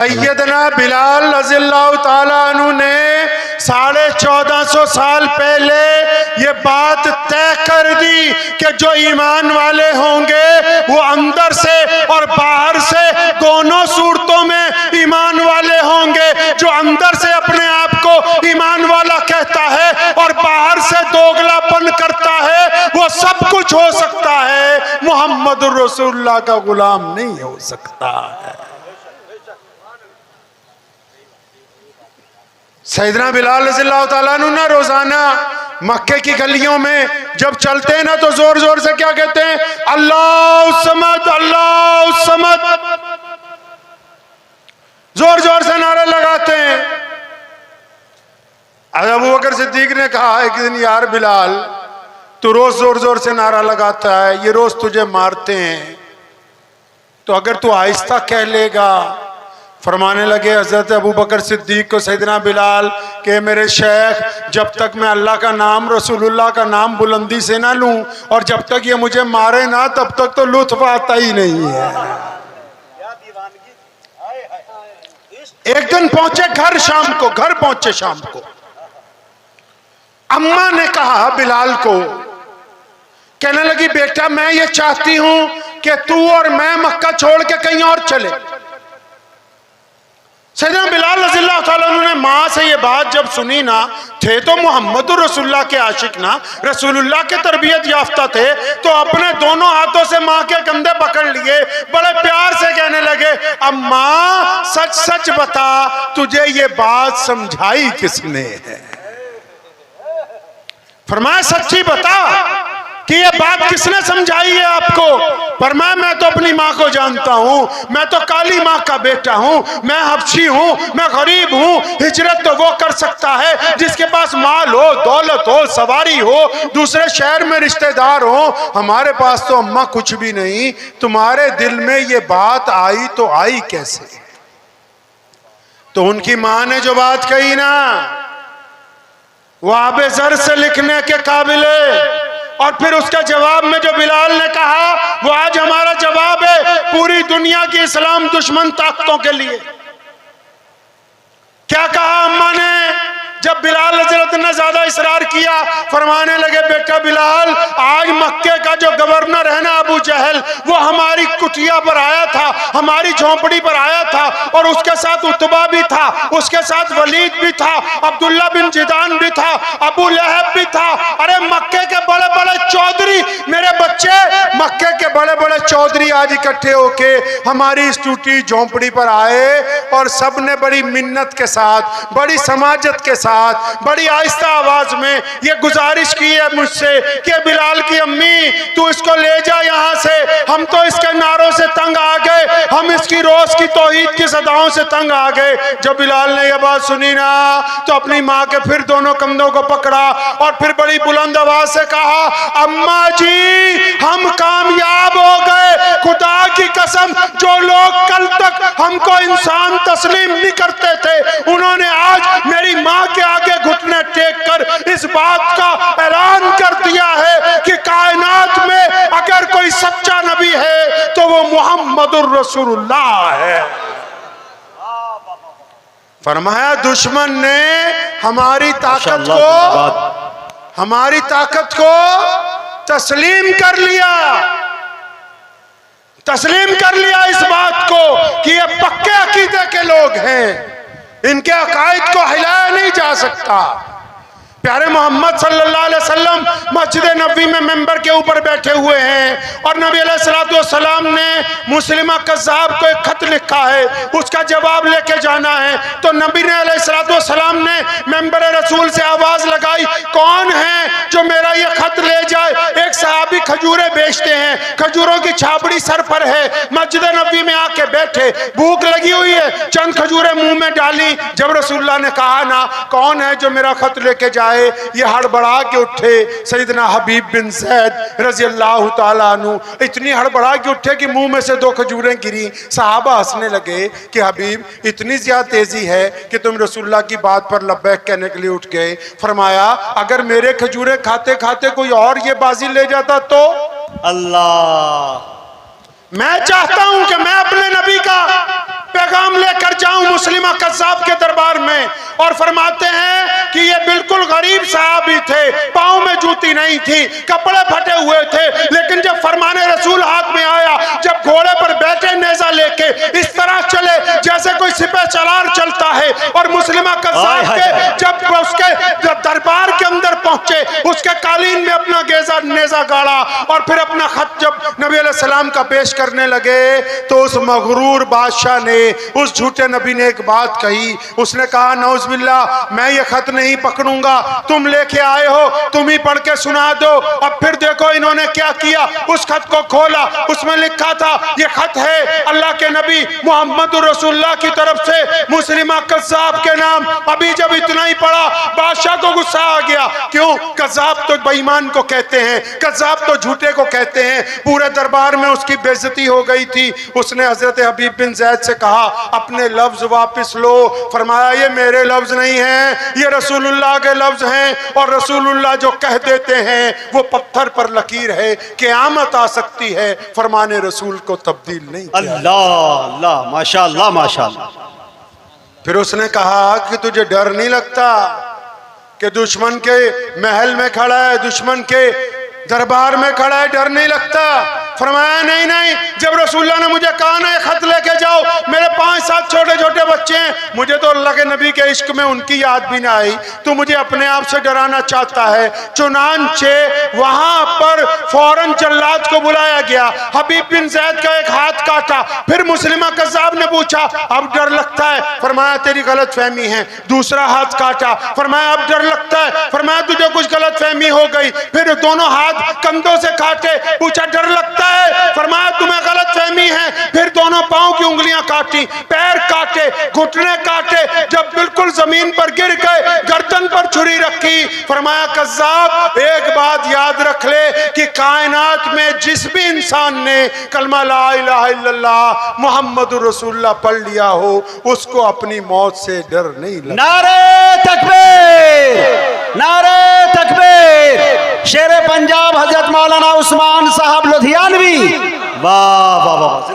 सैयदना बिलाल रज़ियल्लाहु ताला अन्हु ने 1450 साल पहले ये बात तय कर दी कि जो ईमान वाले होंगे वो अंदर से और बाहर से दोनों सूरतों में ईमान वाले होंगे। जो अंदर से अपने आप को ईमान वाला कहता है और बाहर से दोगलापन करता है वो सब कुछ हो सकता है, मोहम्मद रसूलुल्लाह का गुलाम नहीं हो सकता है। सैयदना बिलाल रज़ियल्लाहु ताला अन्हु ना रोजाना मक्के की गलियों में जब चलते हैं ना तो जोर जोर से क्या कहते हैं, अल्लाह समद, अल्लाह समद, जोर जोर से नारे लगाते हैं। अबू बकर सिद्दीक ने कहा एक दिन, यार बिलाल तू रोज जोर जोर से नारा लगाता है, ये रोज तुझे मारते हैं, तो अगर तू आहिस्ता कह लेगा। फरमाने लगे हजरत अबू बकर सिद्दीक को सैयदना बिलाल के मेरे शेख, जब तक मैं अल्लाह का नाम रसूलुल्लाह का नाम बुलंदी से ना लूं और जब तक ये मुझे मारे ना तब तक तो लुत्फ आता ही नहीं है। एक दिन पहुंचे घर, शाम को घर पहुंचे, शाम को अम्मा ने कहा बिलाल को, कहने लगी बेटा मैं ये चाहती हूं कि तू और मैं मक्का छोड़ के कहीं और चले। सैयदना बिलाल रज़ियल्लाहु ताला अन्हु ने माँ से ये बात जब सुनी ना, थे तो मोहम्मद रसूलुल्लाह के आशिक ना, रसूलुल्लाह के तरबियत याफ्ता थे, तो अपने दोनों हाथों से माँ के कंधे पकड़ लिए, बड़े प्यार से कहने लगे, अम्मा सच सच बता तुझे ये बात समझाई किसने है? फरमाया सच्ची बता कि ये बात किसने समझाई है आपको? फरमाया मैं तो अपनी माँ को जानता हूँ, मैं तो काली माँ का बेटा हूँ, मैं हबशी हूँ, मैं गरीब हूँ। हिजरत तो वो कर सकता है जिसके पास माल हो, दौलत हो, सवारी हो, दूसरे शहर में रिश्तेदार हो। हमारे पास तो अम्मा कुछ भी नहीं। तुम्हारे दिल में ये बात आई तो आई कैसे? तो उनकी माँ ने जो बात कही ना, वो आबे ज़र से लिखने के काबिल है। और फिर उसका जवाब में जो बिलाल ने कहा वो आज हमारा जवाब है पूरी दुनिया की इस्लाम दुश्मन ताकतों के लिए। क्या कहा अम्मा ने जब बिलाल हजरत ने ज्यादा इसरार किया? फरमाने लगे बेटा बिलाल, आज मक्के का जो गवर्नर है ना अबू जहल, वो हमारी कुटिया पर आया था, हमारी झोंपड़ी पर आया था, और उसके साथ उतबा भी था, उसके साथ वलीद भी था, अब्दुल्ला बिन जिदान भी था, अबू लहब भी था। अरे मक्के के बड़े बड़े चौधरी, मेरे बच्चे, मक्के के बड़े बड़े चौधरी आज इकट्ठे होके हमारी इस टूटी झोंपड़ी पर आए और सब ने बड़ी मिन्नत के साथ, बड़ी समाजत के साथ, बड़ी आहिस्ता आवाज में ये गुजारिश की है मुझसे कि बिलाल की अम्मी तू इसको ले जा यहाँ से, हम तो इसके नारों से तंग आ गए, हम इसकी रोज की तौहीद की सदाओं से तंग आ गए। जब बिलाल ने यह बात सुनी ना तो अपनी माँ के फिर दोनों कंधों को पकड़ा और फिर बड़ी बुलंद आवाज से कहा, अम्मा जी हम कामयाब हो गए, खुदा की कसम जो लोग कल तक हमको इंसान तस्लीम नहीं करते थे उन्होंने आज मेरी माँ के आगे घुटने टेक कर इस बात का ऐलान कर दिया है कि कायनात में अगर कोई सच्चा नबी है तो वो मोहम्मदुर रसूलुल्लाह है। फरमाया दुश्मन ने हमारी ताकत को तस्लीम कर लिया, तस्लीम कर लिया इस बात को कि ये पक्के अकीदे के लोग हैं, इनके अकायद को हिलाया नहीं जा सकता। प्यारे मोहम्मद सल्लल्लाहु अलैहि वसल्लम मस्जिद नबी में मेंबर के ऊपर बैठे हुए हैं और नबी अलैहिस्सलातु वस्सलाम ने मुस्लिमा कज़्ज़ाब को एक खत लिखा है, उसका जवाब लेके जाना है। तो नबी ने अलैहिस्सलातु वस्सलाम ने मेंबर रसूल से आवाज लगाई, कौन है जो मेरा ये खत ले जाए? एक सहाबी खजूरें बेचते हैं, खजूरों की छाबड़ी सर पर है, मस्जिद नबी में आके बैठे, भूख लगी हुई है, चंद खजूरें मुंह में डाली। जब रसूलुल्लाह ने कहा ना कौन है जो मेरा खत लेके जाए, ये हड़बड़ा के उठे सैयदना हबीब बिन ज़ैद रज़ियल्लाहु ताला अन्हु, इतनी हड़बड़ा के उठे कि मुंह में से 2 खजूरें गिरी। सहाबा हंसने लगे कि हबीब इतनी ज्यादा तेजी है कि तुम रसूलुल्लाह की बात पर लब्बैक कहने के लिए उठ गए। फरमाया अगर मेरे खजूरें खाते खाते कोई और ये बाजी ले जाता तो? अल्लाह, मैं चाहता हूं कि मैं अपने नबी का पैगाम लेकर जाऊं मुस्लिमा कज़्ज़ाब के दरबार में। और फरमाते हैं कि ये बिल्कुल गरीब सहाबी थे, पाँव में जूती नहीं थी, कपड़े फटे हुए थे, लेकिन जब फरमाने रसूल हाथ में आया, जब घोड़े पर बैठे नेजा लेके इस तरह चले जैसे कोई सिपह सलार चलता है, और मुस्लिमा कज़्ज़ाब के जब उसके दरबार के अंदर पहुंचे, उसके कालीन में अपना नेजा गाड़ा और फिर अपना खत जब नबी अलैहि सलाम का पेश करने लगे, तो उस मगरूर बादशाह ने, उस झूठे नबी ने एक बात कही। उसने कहा नौज़बिल्लाह, मैं ये खत नहीं पकड़ूंगा, तुम लेके आए हो, तुम ही पढ़ के सुना दो। अब फिर देखो इन्होंने क्या किया, उस खत को खोला, उसमें लिखा था ये खत है अल्लाह के नबी मोहम्मद रसूलुल्लाह की तरफ से मुस्लिमा कज़्ज़ाब के नाम। अभी जब इतना ही पढ़ा, बादशाह को गुस्सा आ गया। क्यों? कज़्ज़ाब तो बेईमान को कहते हैं, कज़्ज़ाब तो झूठे को कहते हैं। पूरे दरबार में उसकी बेइज्जती हो गई थी। उसने हजरत हबीब बिन ज़ैद से कहा अपने लफ्ज वापस लो। फरमाया ये मेरे लफ्ज नहीं हैं, ये रसूलुल्लाह के लफ्ज हैं, और रसूलुल्लाह जो कह देते हैं वो पत्थर पर लकीर है, क़यामत आ सकती है, फरमाने रसूल को तब्दील नहीं किया। अल्लाह अल्लाह, माशाअल्लाह माशाअल्लाह। फिर उसने कहा कि तुझे डर नहीं लगता कि दुश्मन के महल में खड़ा है, दुश्मन के दरबार में खड़ा है, डर नहीं लगता? फरमाया नहीं नहीं, जब रसूलुल्लाह ने मुझे कहा ना ये खत लेके जाओ, मेरे 5-7 छोटे छोटे बच्चे हैं, मुझे तो अल्लाह के नबी के इश्क में उनकी याद भी ना आई, तू मुझे अपने आप से डराना चाहता है। चुनांचे वहां पर फौरन जल्लाद को बुलाया गया, हबीब बिन ज़ैद का एक हाथ काटा। फिर मुस्लिमा कज़्ज़ाब ने पूछा अब डर लगता है? फरमाया तेरी गलत फहमी है। दूसरा हाथ काटा, फरमाया अब डर लगता है? फरमाया तुझे कुछ गलत फहमी हो गई। फिर दोनों हाथ कंधों से काटे, पूछा डर लगता है? फरमाया तुम्हें गलत फहमी है। फिर दोनों पांव की उंगलियां काटी, पैर काटे, घुटने काटे, जब बिल्कुल जमीन पर गिर गए, गर्दन पर छुरी रखी। फरमाया कज़्ज़ाब एक बात याद रख ले कि कायनात में जिस भी इंसान ने कलमा ला इलाहा इल्लल्लाह मुहम्मदुर रसूलुल्लाह पढ़ लिया हो, उसको अपनी मौत से डर नहीं लगता। नारे तकबीर, नारे तकबीर। शेर पंजाब हजरत मौलाना उस्मान साहब लुधियानवी, वाह वाह वाह।